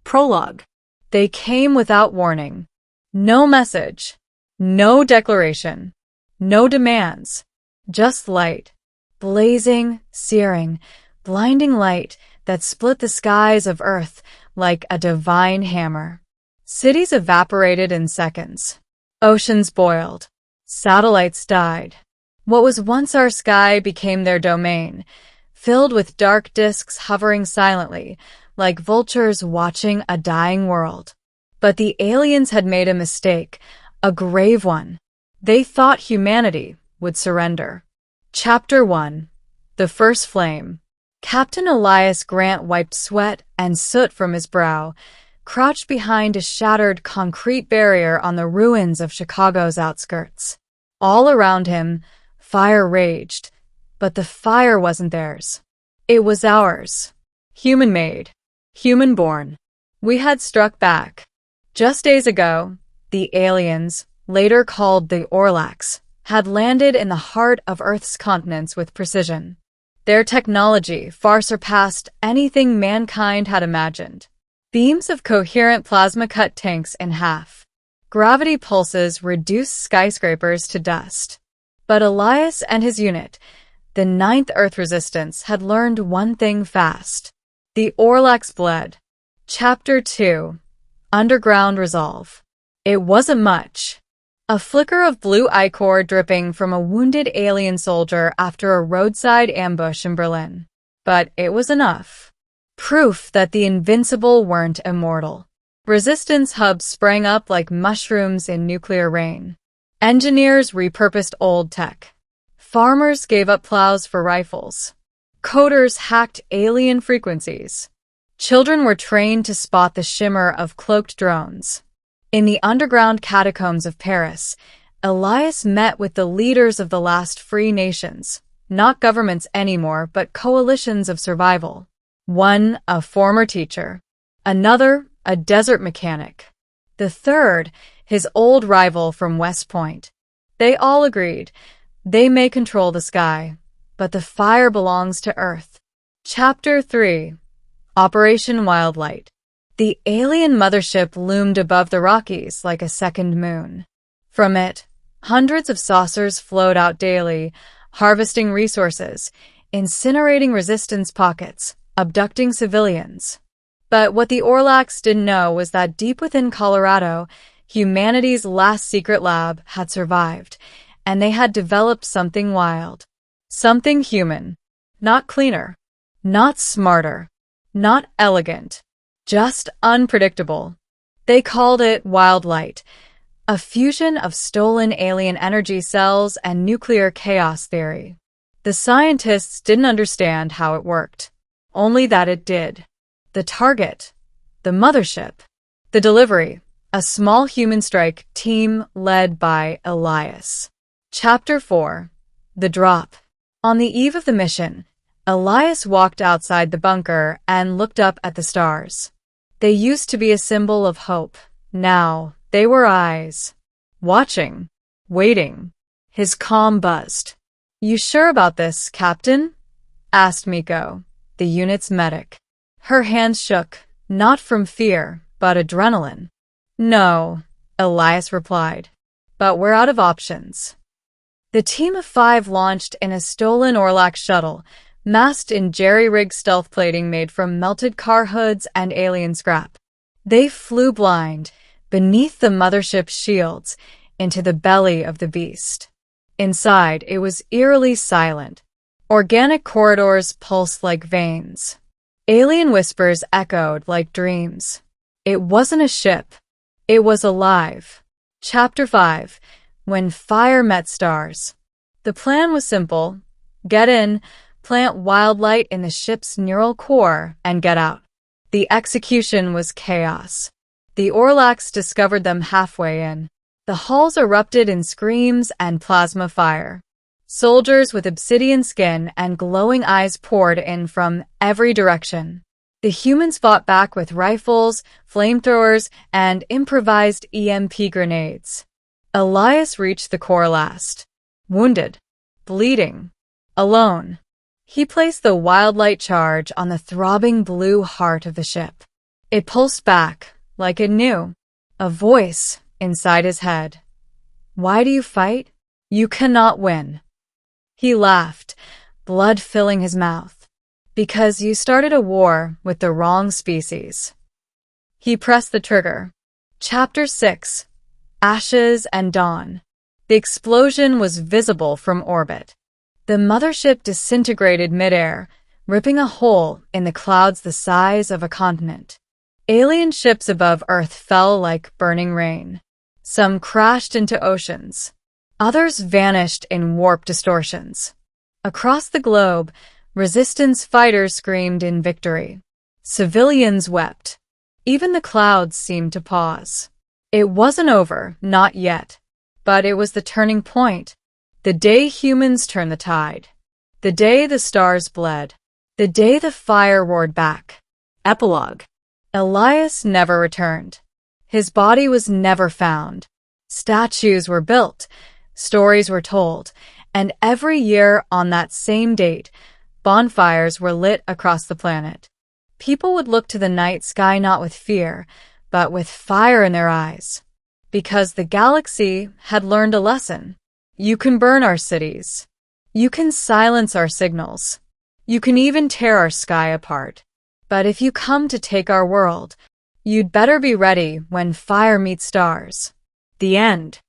Prologue. They came without warning. No message. No declaration. No demands. Just light. Blazing, searing, blinding light that split the skies of Earth like a divine hammer. Cities evaporated in seconds. Oceans boiled. Satellites died. What was once our sky became their domain, filled with dark disks hovering silently, like vultures watching a dying world. But the aliens had made a mistake, a grave one. They thought humanity would surrender. Chapter 1. The First Flame. Captain Elias Grant wiped sweat and soot from his brow, crouched behind a shattered concrete barrier on the ruins of Chicago's outskirts. All around him, fire raged, but the fire wasn't theirs. It was ours. Human-made. Human-born. We had struck back. Just days ago, the aliens, later called the Orlacs, had landed in the heart of Earth's continents with precision. Their technology far surpassed anything mankind had imagined. Beams of coherent plasma cut tanks in half. Gravity pulses reduced skyscrapers to dust. But Elias and his unit, the 9th Earth Resistance, had learned one thing fast. The Orlacs bled. Chapter 2. Underground Resolve. It wasn't much. A flicker of blue ichor dripping from a wounded alien soldier after a roadside ambush in Berlin. But it was enough. Proof that the invincible weren't immortal. Resistance hubs sprang up like mushrooms in nuclear rain. Engineers repurposed old tech. Farmers gave up plows for rifles. Coders hacked alien frequencies. Children were trained to spot the shimmer of cloaked drones. In the underground catacombs of Paris, Elias met with the leaders of the last free nations, not governments anymore, but coalitions of survival. One, a former teacher. Another, a desert mechanic. The third, his old rival from West Point. They all agreed. They may control the sky, but the fire belongs to Earth. Chapter 3. Operation Wildlight. The alien mothership loomed above the Rockies like a second moon. From it, hundreds of saucers flowed out daily, harvesting resources, incinerating resistance pockets, abducting civilians. But what the Orlacs didn't know was that deep within Colorado, humanity's last secret lab had survived, and they had developed something wild. Something human. Not cleaner. Not smarter. Not elegant. Just unpredictable. They called it Wildlight, a fusion of stolen alien energy cells and nuclear chaos theory. The scientists didn't understand how it worked, only that it did. The target, the mothership. The delivery, a small human strike team led by Elias. Chapter 4. The Drop. On the eve of the mission, Elias walked outside the bunker and looked up at the stars. They used to be a symbol of hope. Now, they were eyes. Watching. Waiting. His calm buzzed. "You sure about this, Captain?" asked Miko, the unit's medic. Her hands shook, not from fear, but adrenaline. "No," Elias replied. "But we're out of options." The team of 5 launched in a stolen Orlac shuttle, masked in jerry-rigged stealth plating made from melted car hoods and alien scrap. They flew blind, beneath the mothership's shields, into the belly of the beast. Inside, it was eerily silent. Organic corridors pulsed like veins. Alien whispers echoed like dreams. It wasn't a ship. It was alive. Chapter 5. When Fire Met Stars. The plan was simple. Get in, plant Wildlight in the ship's neural core, and get out. The execution was chaos. The Orlacs discovered them halfway in. The halls erupted in screams and plasma fire. Soldiers with obsidian skin and glowing eyes poured in from every direction. The humans fought back with rifles, flamethrowers, and improvised EMP grenades. Elias reached the core last. Wounded. Bleeding. Alone. He placed the Wildlight charge on the throbbing blue heart of the ship. It pulsed back, like it knew. A voice inside his head. Why do you fight? You cannot win. He laughed, blood filling his mouth. Because you started a war with the wrong species. He pressed the trigger. Chapter 6. Ashes and Dawn. The explosion was visible from orbit. The mothership disintegrated midair, ripping a hole in the clouds the size of a continent. Alien ships above Earth fell like burning rain. Some crashed into oceans. Others vanished in warp distortions. Across the globe, resistance fighters screamed in victory. Civilians wept. Even the clouds seemed to pause. It wasn't over, not yet. But it was the turning point. The day humans turned the tide. The day the stars bled. The day the fire roared back. Epilogue. Elias never returned. His body was never found. Statues were built, stories were told, and every year on that same date, bonfires were lit across the planet. People would look to the night sky not with fear, but with fire in their eyes. Because the galaxy had learned a lesson. You can burn our cities. You can silence our signals. You can even tear our sky apart. But if you come to take our world, you'd better be ready when fire meets stars. The end.